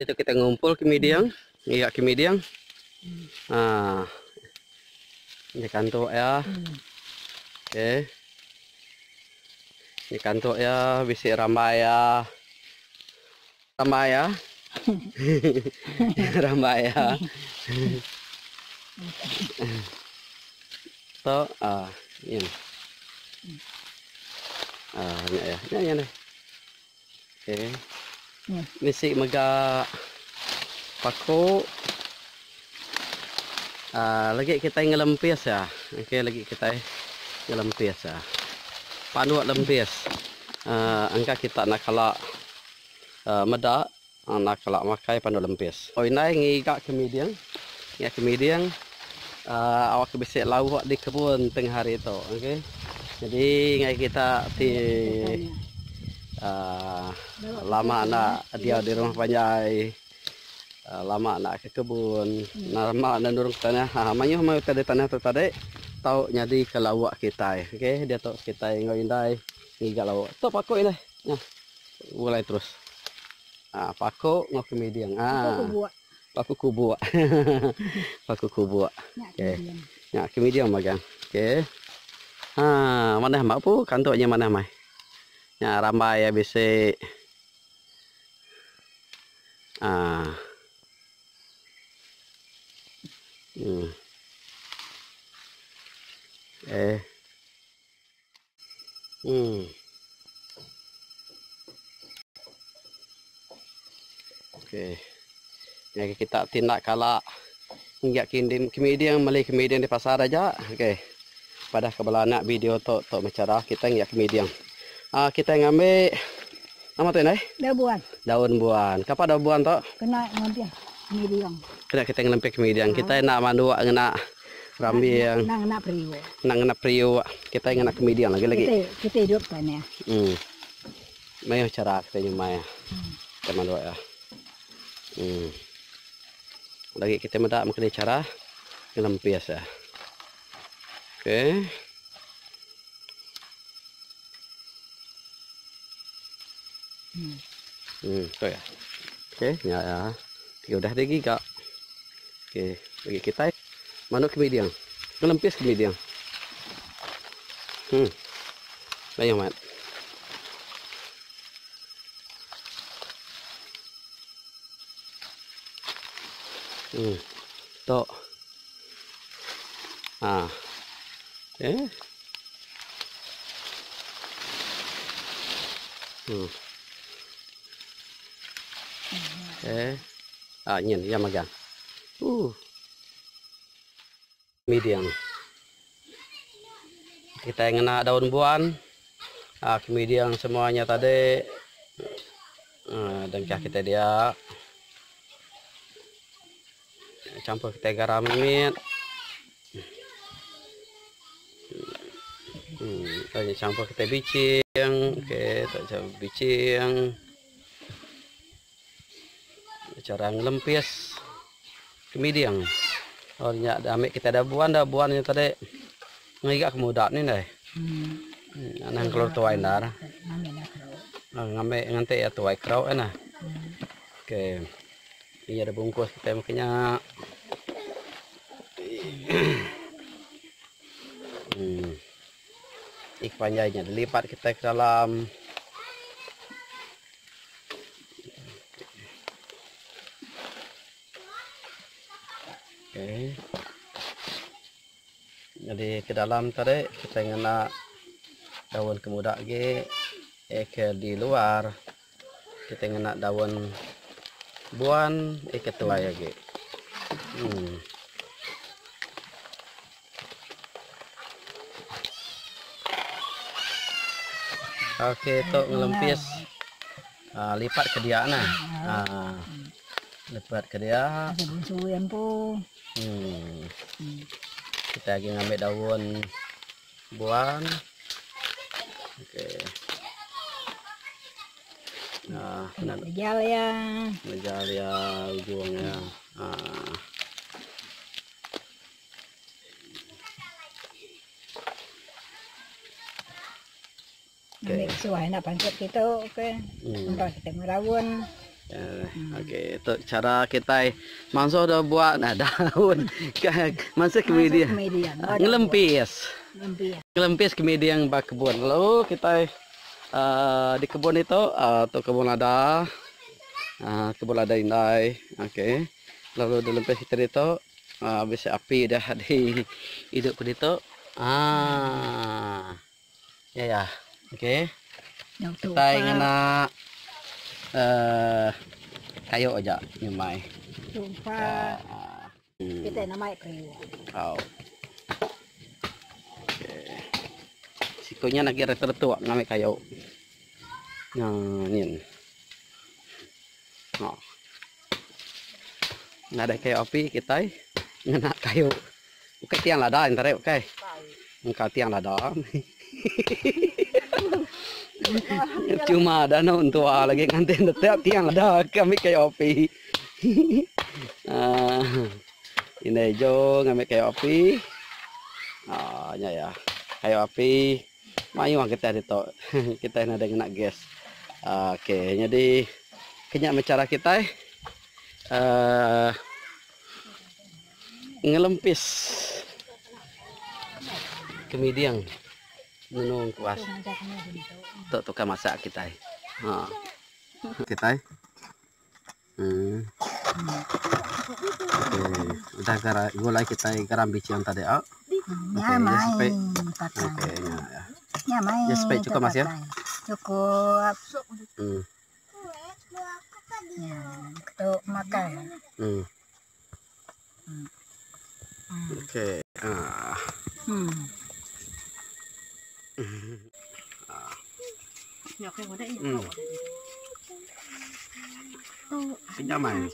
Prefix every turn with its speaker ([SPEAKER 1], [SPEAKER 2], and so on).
[SPEAKER 1] Itu kita ngumpul kemudian, iya kemudian. Ah, ini kantuk ya. Oke. Ini kantuk ya, bisi rambaya. Rambaya. Rambaya. So, ini. Ini ya. Ini. Oke. Ini si mega paku. Lagi kita ngelempis ya. Oke, lagi kita ngelempis ya. Pandu lempis. Angka kita nak kalak medak, nak kalak makai pandu lempis. Oh, ini ngigak kemudian. Ya kemudian awak bisa lawak di kebun tengah hari itu. Oke. Jadi ngai kita lama nak dia di rumah panjai, lama nak ke kebun, lama nak nurung tanah. Manyuh mau tadi tanah tu tadi tahu jadi ke lawak kita. Oke, dia tahu kita ngindai ngigak lawak. Tu paku ini, ya, mulai terus. Paku ngok kemudian. Paku kubu. Paku kubu. Oke, ya kemudian magang. Oke. Mana mak pu kantuknya mana mai? Ya ramai ya bisa. Oke. Jadi kita tindak kalak hingga kemudian beli kemudian di pasar aja. Oke. Pada kebelah nak video tu bicara kita hingga kemudian. Kita ngambil apa tu ini? Daun buan. Kapan daun buan tu?
[SPEAKER 2] Kena ngambil kemudian.
[SPEAKER 1] Kena kita ngambil kemudian. Kita nak mandu nak rambi yang nak priu. Kita nak kemudian lagi.
[SPEAKER 2] Kita hidup sana.
[SPEAKER 1] Mai cara kita nyumai. Kita mandu ya. Lagi kita medak mungkin cara ngelempis ya. Oke. Tuh ya. Oke, ya. Udah lagi kak. Oke, bagi kita manuk kemudian. Ngelempis kemudian. Banyak mat. Tuh. Nhìn ra mà gần. Medium. Kita ngena daun buan. Kemudian semuanya tadi. Dan kita dia campur kita garam mimit. Campur kita bicing. Oke, tak bicing. Cara ngelempis kemudian orangnya ambil kita ada buannya tadi ngigak kemudak nih deh. Nang keluar tuai dar ngambil nganti ya tuai kerau enak. Oke, ini ada bungkus kita makanya ikannya dilipat kita ke dalam. Oke. Jadi ke dalam tadi kita ngena daun kemudak ke di luar kita ngena daun buan ke tuai lagi. Oke, itu ngelempis lipat ke dia nah. Lipat ke dia. Kita lagi ngambil daun buan. Oke. Nah,
[SPEAKER 2] Menjal
[SPEAKER 1] ya ujungnya.
[SPEAKER 2] Ambil suai nak pancet kita, oke. Untuk kita merawon.
[SPEAKER 1] Okey, itu cara kita mangsa dah buat nah daun. Masa kemudian
[SPEAKER 2] Kemudian.
[SPEAKER 1] ngelempis.
[SPEAKER 2] Lempia.
[SPEAKER 1] Ngelempis kemudian bak kebun. Lalu kita di kebun itu atau kebun lada. Kebun lada indai. Okey. Lalu dilempis kita itu habis api dah di hidup itu. Ya. Okey. Kita ingin nak kayu aja nyumai.
[SPEAKER 2] Sumpah. Kita namai kayu.
[SPEAKER 1] Oh. Sikonya lagi retu ngambil kayu. Nyin. Oh. Nggak ada kayu api kita ngena kayu. Oke tiang lada entar oke. Engkau tiang lada. Cuma ada untuk lagi ngantin tetap tiang lada kami kayu api. Ini jo ngambil kayu api. Ya. Kayu api. Mayu kita itu. Kita ada kena gas. Oke, jadi kenyak cara kita ngelempis kemudian menung kuas untuk tukang masak kita. Kita udah gulai kita garam biji yang tadi
[SPEAKER 2] Nyamai. Nyamai.
[SPEAKER 1] Ya supaya cukup mas ya.
[SPEAKER 2] Cukup. Ya, untuk makan.
[SPEAKER 1] Oke. Kenyamain.